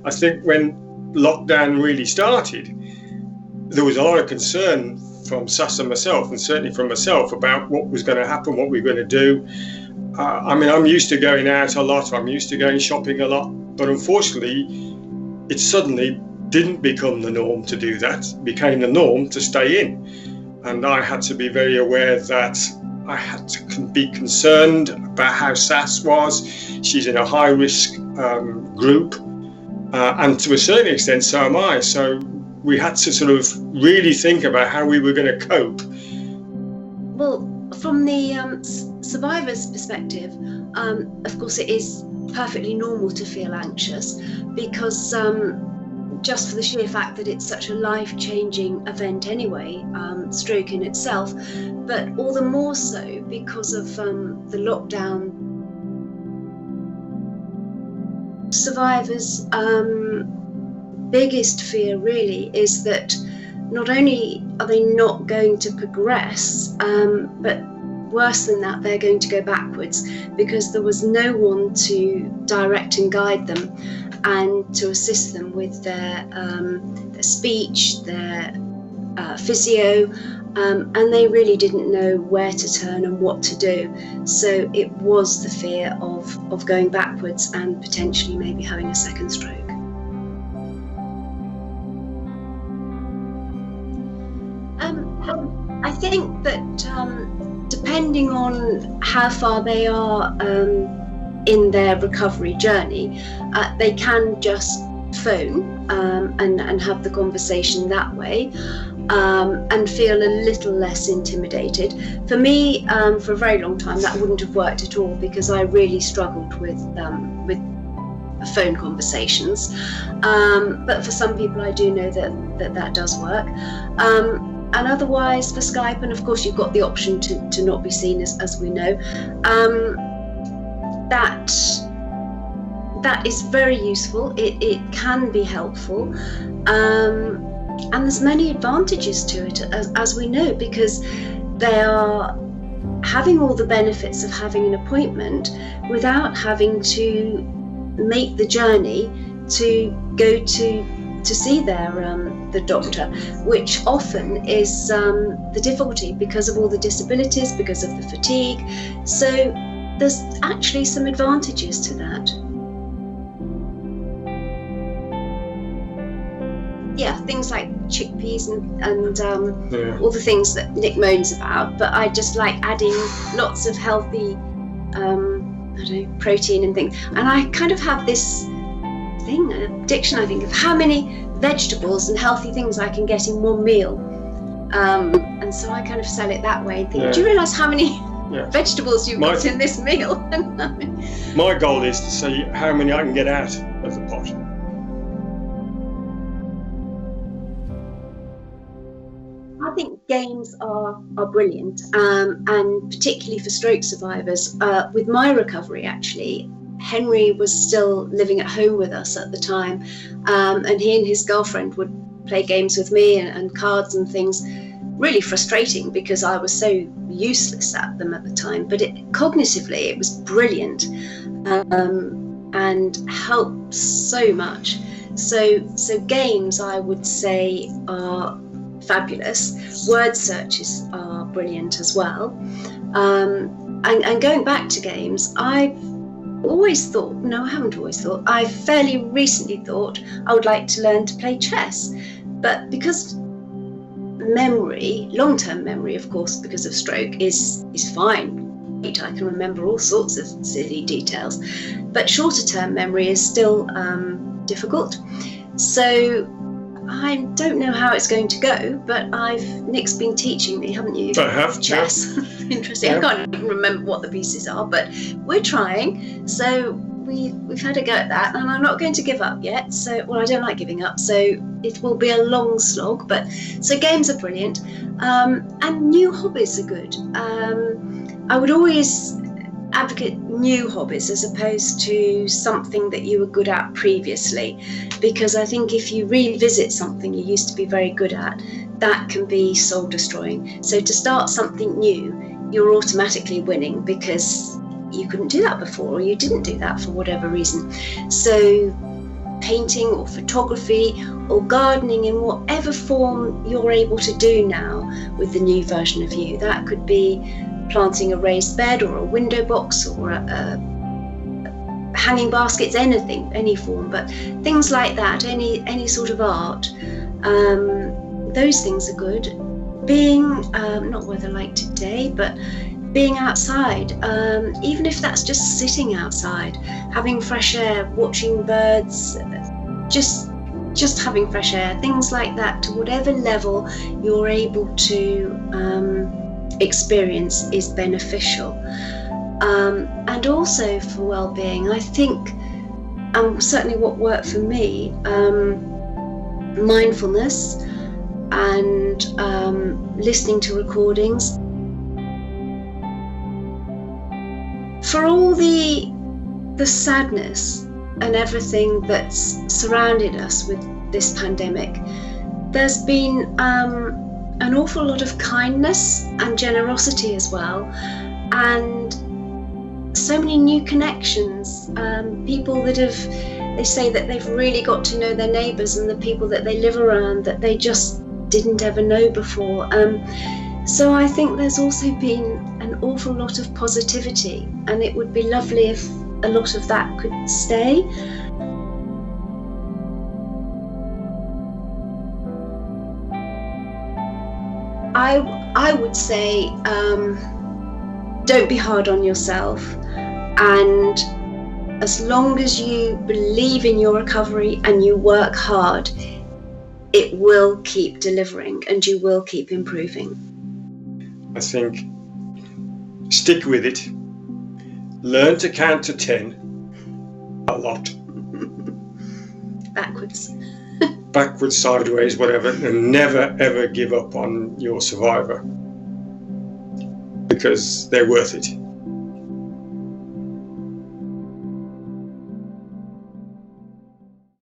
I think when lockdown really started, there was a lot of concern from Sas and myself, and certainly from myself, about what was going to happen, what we were going to do. I'm used to going out a lot, I'm used to going shopping a lot, but unfortunately, it suddenly didn't become the norm to do that. It became the norm to stay in. And I had to be very aware that I had to be concerned about how Sas was. She's in a high-risk group, and to a certain extent, so am I. So we had to sort of really think about how we were going to cope. Well, from the survivor's perspective, of course, it is perfectly normal to feel anxious, because just for the sheer fact that it's such a life-changing event anyway, stroke in itself, but all the more so because of the lockdown. Survivors' biggest fear really is that not only are they not going to progress, but worse than that, they're going to go backwards, because there was no one to direct and guide them and to assist them with their speech, their physio, and they really didn't know where to turn and what to do. So it was the fear of going backwards and potentially maybe having a second stroke. I think that depending on how far they are in their recovery journey, they can just phone and have the conversation that way, and feel a little less intimidated. For me, for a very long time, that wouldn't have worked at all, because I really struggled with phone conversations. But for some people, I do know that does work. And otherwise, for Skype, and of course you've got the option to not be seen, as we know, that is very useful. It can be helpful, and there's many advantages to it, as we know, because they are having all the benefits of having an appointment without having to make the journey to go to see the doctor, which often is the difficulty because of all the disabilities, because of the fatigue. So there's actually some advantages to that. Yeah, things like chickpeas and all the things that Nick moans about, but I just like adding lots of healthy protein and things. And I kind of have this addiction, I think, of how many vegetables and healthy things I can get in one meal, and so I kind of sell it that way and think, do you realise how many vegetables you've got in this meal? My goal is to see how many I can get out of the pot. I think games are brilliant, and particularly for stroke survivors. With my recovery, actually, Henry was still living at home with us at the time, and he and his girlfriend would play games with me and cards and things. Really frustrating, because I was so useless at them at the time, but cognitively it was brilliant, and helped so much. So games, I would say, are fabulous. Word searches are brilliant as well, and going back to games, I've fairly recently thought I would like to learn to play chess, but because memory, long-term memory, of course, because of stroke, is fine. I can remember all sorts of silly details, but shorter-term memory is still difficult. So I don't know how it's going to go, but Nick's been teaching me, haven't you? I have. Chess. Yeah. Interesting. Yeah. I can't even remember what the pieces are, but we're trying. So we've had a go at that, and I'm not going to give up yet. So, well, I don't like giving up, so it will be a long slog. But so games are brilliant, and new hobbies are good. I would always advocate new hobbies as opposed to something that you were good at previously, because I think if you revisit something you used to be very good at, that can be soul destroying. So to start something new, you're automatically winning because you couldn't do that before, or you didn't do that for whatever reason. So painting or photography or gardening in whatever form you're able to do now with the new version of you. That could be planting a raised bed or a window box or a hanging baskets, anything, any form, but things like that, any sort of art, those things are good. Being, not weather like today, but being outside, even if that's just sitting outside, having fresh air, watching birds, just having fresh air, things like that, to whatever level you're able to experience is beneficial. And also for well-being, I think, certainly what worked for me, mindfulness and listening to recordings. For all the sadness and everything that's surrounded us with this pandemic, there's been an awful lot of kindness and generosity as well, and so many new connections, people that they say that they've really got to know their neighbours and the people that they live around that they just didn't ever know before. So I think there's also been an awful lot of positivity, and it would be lovely if a lot of that could stay. I would say don't be hard on yourself, and as long as you believe in your recovery and you work hard, it will keep delivering and you will keep improving. I think stick with it. Learn to count to 10 a lot. Backwards, sideways, whatever, and never ever give up on your survivor, because they're worth it.